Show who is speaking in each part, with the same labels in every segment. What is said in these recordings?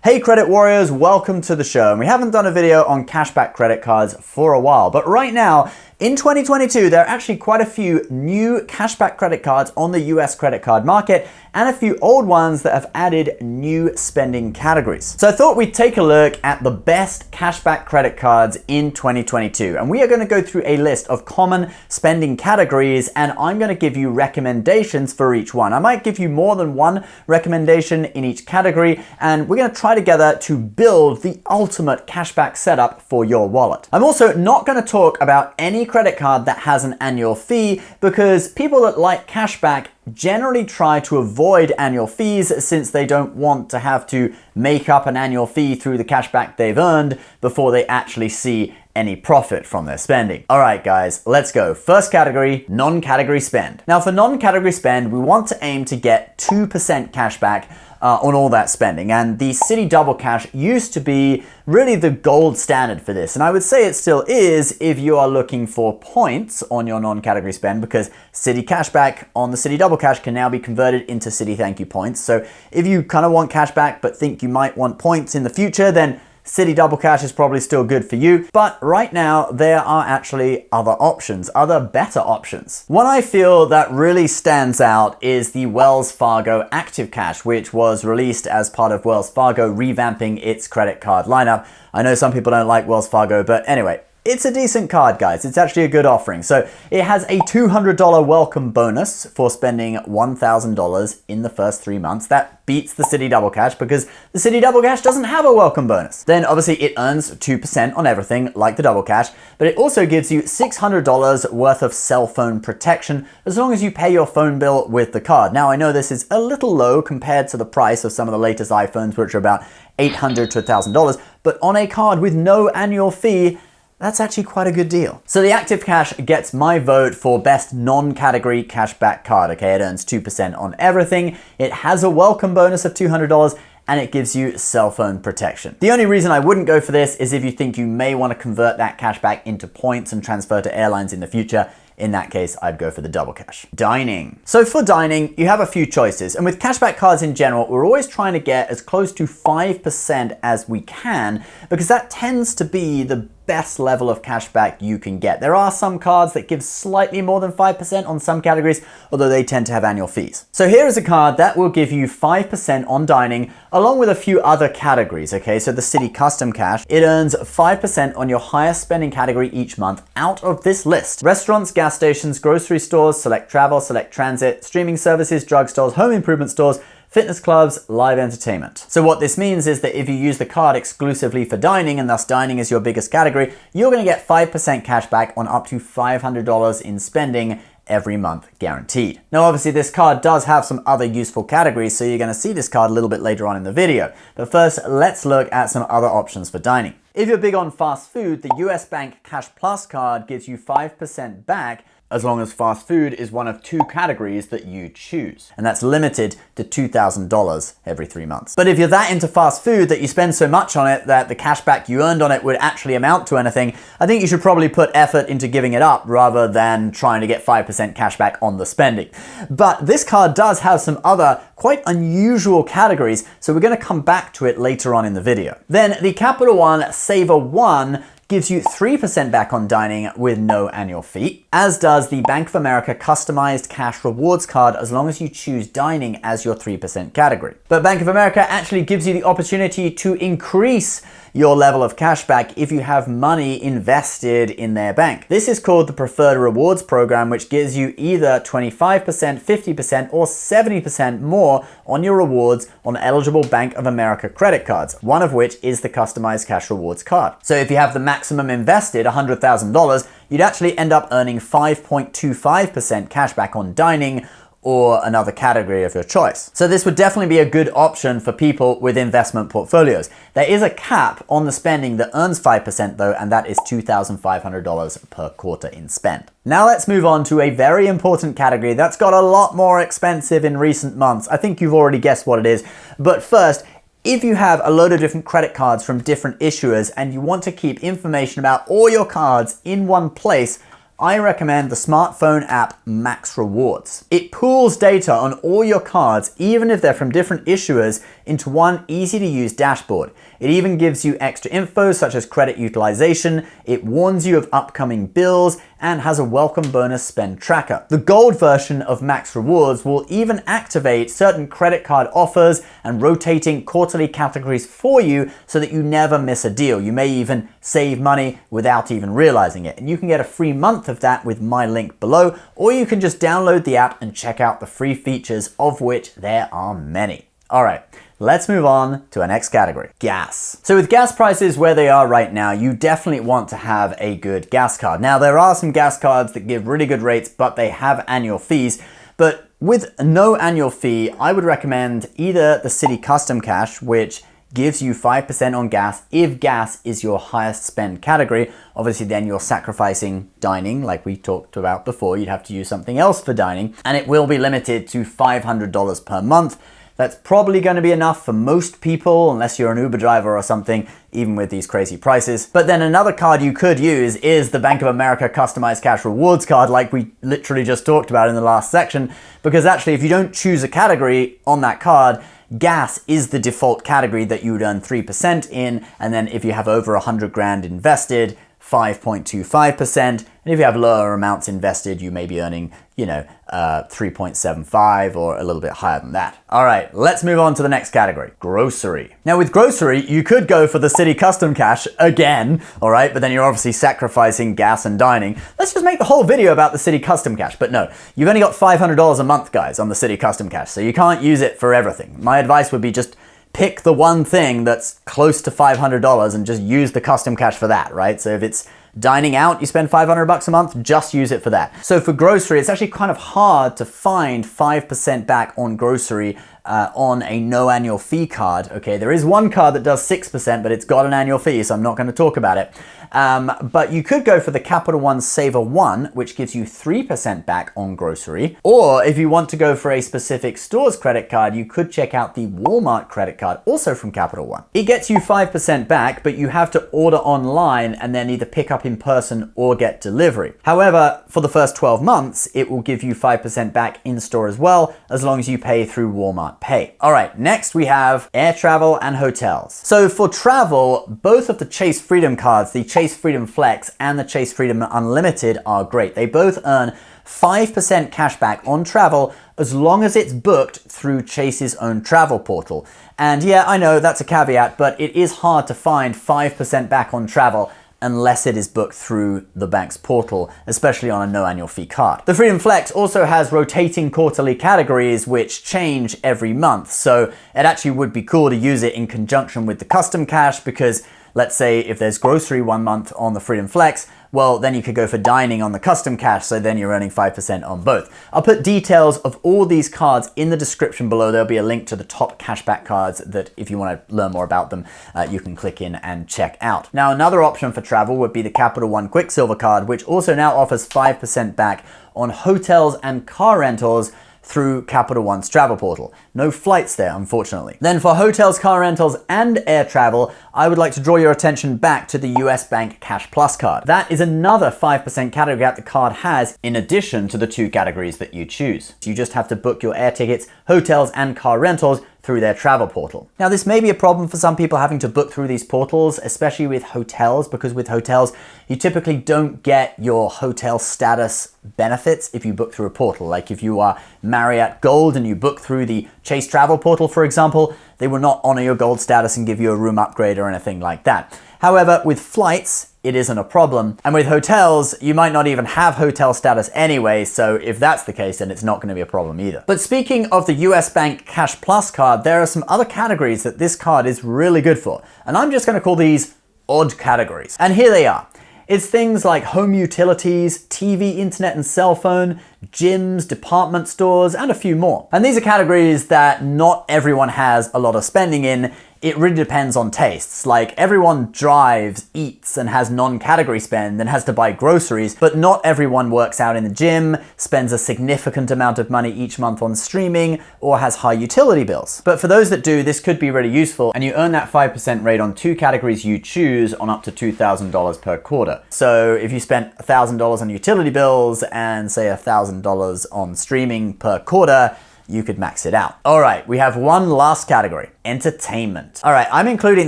Speaker 1: Hey credit warriors, welcome to the show. And we haven't done a video on cashback credit cards for a while, but right now in 2022, there are actually quite a few new cashback credit cards on the US credit card market and a few old ones that have added new spending categories. So I thought we'd take a look at the best cashback credit cards in 2022. And we are going to go through a list of common spending categories and I'm going to give you recommendations for each one. I might give you more than one recommendation in each category and we're going to try together to build the ultimate cashback setup for your wallet. I'm also not going to talk about any credit card that has an annual fee because people that like cashback generally try to avoid annual fees since they don't want to have to make up an annual fee through the cashback they've earned before they actually see any profit from their spending. All right, guys, let's go. First category, non-category spend. Now for non-category spend, we want to aim to get 2% cashback on all that spending. And the Citi Double Cash used to be really the gold standard for this. And I would say it still is if you are looking for points on your non-category spend because Citi Cashback on the Citi Double Cash can now be converted into Citi Thank You points. So if you kind of want cashback but think you might want points in the future, then Citi Double Cash is probably still good for you, but right now there are actually other options, other better options. One I feel that really stands out is the Wells Fargo Active Cash, which was released as part of Wells Fargo revamping its credit card lineup. I know some people don't like Wells Fargo, but anyway, it's a decent card, guys. It's actually a good offering. So it has a $200 welcome bonus for spending $1,000 in the first 3 months. That beats the Citi Double Cash because the Citi Double Cash doesn't have a welcome bonus. Then obviously it earns 2% on everything like the Double Cash, but it also gives you $600 worth of cell phone protection as long as you pay your phone bill with the card. Now I know this is a little low compared to the price of some of the latest iPhones, which are about $800 to $1,000, but on a card with no annual fee, that's actually quite a good deal. So the Active Cash gets my vote for best non-category cashback card. Okay, it earns 2% on everything. It has a welcome bonus of $200 and it gives you cell phone protection. The only reason I wouldn't go for this is if you think you may want to convert that cashback into points and transfer to airlines in the future. In that case, I'd go for the Double Cash. Dining. So for dining, you have a few choices. And with cashback cards in general, we're always trying to get as close to 5% as we can because that tends to be the best level of cashback you can get. There are some cards that give slightly more than 5% on some categories, although they tend to have annual fees. So here is a card that will give you 5% on dining, along with a few other categories, okay? So the Citi Custom Cash, it earns 5% on your highest spending category each month out of this list. Restaurants, gas stations, grocery stores, select travel, select transit, streaming services, drugstores, home improvement stores, fitness clubs, live entertainment. So what this means is that if you use the card exclusively for dining, and thus dining is your biggest category, you're gonna get 5% cash back on up to $500 in spending every month guaranteed. Now obviously this card does have some other useful categories, so you're gonna see this card a little bit later on in the video. But first, let's look at some other options for dining. If you're big on fast food, the US Bank Cash Plus card gives you 5% back as long as fast food is one of two categories that you choose. And that's limited to $2,000 every 3 months. But if you're that into fast food that you spend so much on it that the cashback you earned on it would actually amount to anything, I think you should probably put effort into giving it up rather than trying to get 5% cashback on the spending. But this card does have some other quite unusual categories, so we're gonna come back to it later on in the video. Then the Capital One Saver One gives you 3% back on dining with no annual fee, as does the Bank of America Customized Cash Rewards card as long as you choose dining as your 3% category. But Bank of America actually gives you the opportunity to increase your level of cashback if you have money invested in their bank. This is called the Preferred Rewards Program, which gives you either 25%, 50%, or 70% more on your rewards on eligible Bank of America credit cards, one of which is the Customized Cash Rewards card. So if you have the maximum invested, $100,000, you'd actually end up earning 5.25% cashback on dining or another category of your choice. So this would definitely be a good option for people with investment portfolios. There is a cap on the spending that earns 5% though, and that is $2,500 per quarter in spend. Now let's move on to a very important category that's got a lot more expensive in recent months. I think you've already guessed what it is. But first, if you have a load of different credit cards from different issuers and you want to keep information about all your cards in one place, I recommend the smartphone app Max Rewards. It pools data on all your cards, even if they're from different issuers, into one easy-to-use dashboard. It even gives you extra info such as credit utilization, it warns you of upcoming bills, and has a welcome bonus spend tracker. The gold version of Max Rewards will even activate certain credit card offers and rotating quarterly categories for you so that you never miss a deal. You may even save money without even realizing it. And you can get a free month of that with my link below, or you can just download the app and check out the free features, of which there are many. All right, let's move on to our next category, gas. So with gas prices where they are right now, you definitely want to have a good gas card. Now, there are some gas cards that give really good rates, but they have annual fees. But with no annual fee, I would recommend either the City Custom Cash, which gives you 5% on gas if gas is your highest spend category. Obviously, then you're sacrificing dining, like we talked about before. You'd have to use something else for dining, and it will be limited to $500 per month. That's probably going to be enough for most people, unless you're an Uber driver or something, even with these crazy prices. But then another card you could use is the Bank of America Customized Cash Rewards card, like we literally just talked about in the last section, because actually if you don't choose a category on that card, gas is the default category that you would earn 3% in, and then if you have over 100 grand invested, 5.25%, and if you have lower amounts invested, you may be earning, 3.75 or a little bit higher than that. All right, let's move on to the next category, grocery. Now with grocery, you could go for the City Custom Cash again, all right, but then you're obviously sacrificing gas and dining. Let's just make the whole video about the City Custom Cash, but no, you've only got $500 a month, guys, on the City Custom Cash, so you can't use it for everything. My advice would be just pick the one thing that's close to $500 and just use the custom cash for that, right? So if it's dining out, you spend $500 a month, just use it for that. So for grocery, it's actually kind of hard to find 5% back on grocery on a no annual fee card. Okay, there is one card that does 6%, but it's got an annual fee, so I'm not going to talk about it. But you could go for the Capital One Saver One, which gives you 3% back on grocery. Or if you want to go for a specific store's credit card, you could check out the Walmart credit card, also from Capital One. It gets you 5% back, but you have to order online and then either pick up in person or get delivery. However, for the first 12 months, it will give you 5% back in store as well, as long as you pay through Walmart Pay. All right, next we have air travel and hotels. So for travel, both of the Chase Freedom cards, the Chase Freedom Flex and the Chase Freedom Unlimited, are great. They both earn 5% cash back on travel as long as it's booked through Chase's own travel portal. And yeah, I know that's a caveat, but it is hard to find 5% back on travel unless it is booked through the bank's portal, especially on a no annual fee card. The Freedom Flex also has rotating quarterly categories which change every month, so it actually would be cool to use it in conjunction with the Custom Cash, because let's say if there's grocery one month on the Freedom Flex, well, then you could go for dining on the Custom Cash, so then you're earning 5% on both. I'll put details of all these cards in the description below. There'll be a link to the top cashback cards that if you want to learn more about them, you can click in and check out. Now, another option for travel would be the Capital One Quicksilver card, which also now offers 5% back on hotels and car rentals through Capital One's travel portal. No flights there, unfortunately. Then for hotels, car rentals, and air travel, I would like to draw your attention back to the US Bank Cash Plus card. That is another 5% category that the card has in addition to the two categories that you choose. You just have to book your air tickets, hotels, and car rentals through their travel portal. Now, this may be a problem for some people having to book through these portals, especially with hotels, because with hotels, you typically don't get your hotel status benefits if you book through a portal. Like if you are Marriott Gold and you book through the Chase travel portal, for example, they will not honor your gold status and give you a room upgrade or anything like that. However, with flights, it isn't a problem. And with hotels, you might not even have hotel status anyway, so if that's the case, then it's not going to be a problem either. But speaking of the US Bank Cash Plus card, there are some other categories that this card is really good for. And I'm just going to call these odd categories. And here they are. It's things like home utilities, TV, internet and cell phone, gyms, department stores, and a few more. And these are categories that not everyone has a lot of spending in it really depends on tastes. Like, everyone drives, eats, and has non-category spend and has to buy groceries, but not everyone works out in the gym, spends a significant amount of money each month on streaming, or has high utility bills. But for those that do, this could be really useful, and you earn that 5% rate on 2 categories you choose on up to $2,000 per quarter. So if you spent $1,000 on utility bills and say $1,000 on streaming per quarter, you could max it out. All right, we have one last category, entertainment. All right, I'm including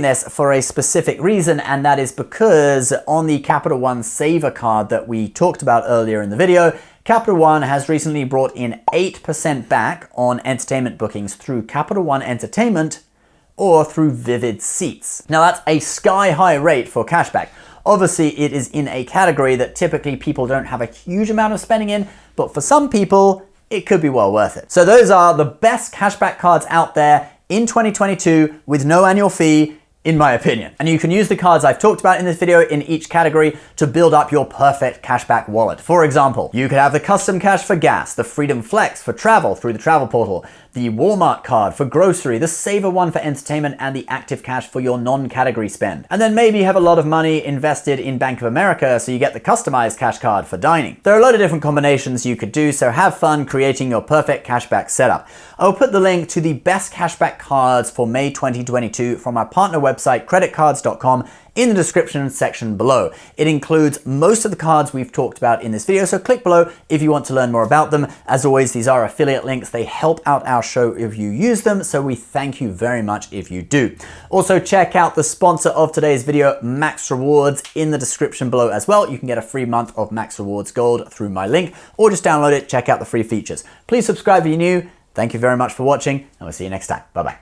Speaker 1: this for a specific reason, and that is because on the Capital One Saver card that we talked about earlier in the video, Capital One has recently brought in 8% back on entertainment bookings through Capital One Entertainment or through Vivid Seats. Now, that's a sky-high rate for cashback. Obviously, it is in a category that typically people don't have a huge amount of spending in, but for some people, it could be well worth it. So those are the best cashback cards out there in 2022 with no annual fee, in my opinion. And you can use the cards I've talked about in this video in each category to build up your perfect cashback wallet. For example, you could have the Custom Cash for gas, the Freedom Flex for travel through the travel portal, the Walmart card for grocery, the Saver one for entertainment, and the Active Cash for your non-category spend. And then maybe you have a lot of money invested in Bank of America, so you get the customized cash card for dining. There are a lot of different combinations you could do, so have fun creating your perfect cashback setup. I'll put the link to the best cashback cards for May 2022 from our partner website, creditcards.com, in the description section below. It includes most of the cards we've talked about in this video, so click below if you want to learn more about them. As always, these are affiliate links. They help out our show if you use them, so we thank you very much if you do. Also, check out the sponsor of today's video, Max Rewards, in the description below as well. You can get a free month of Max Rewards Gold through my link, or just download it, check out the free features. Please subscribe if you're new. Thank you very much for watching, and we'll see you next time. Bye-bye.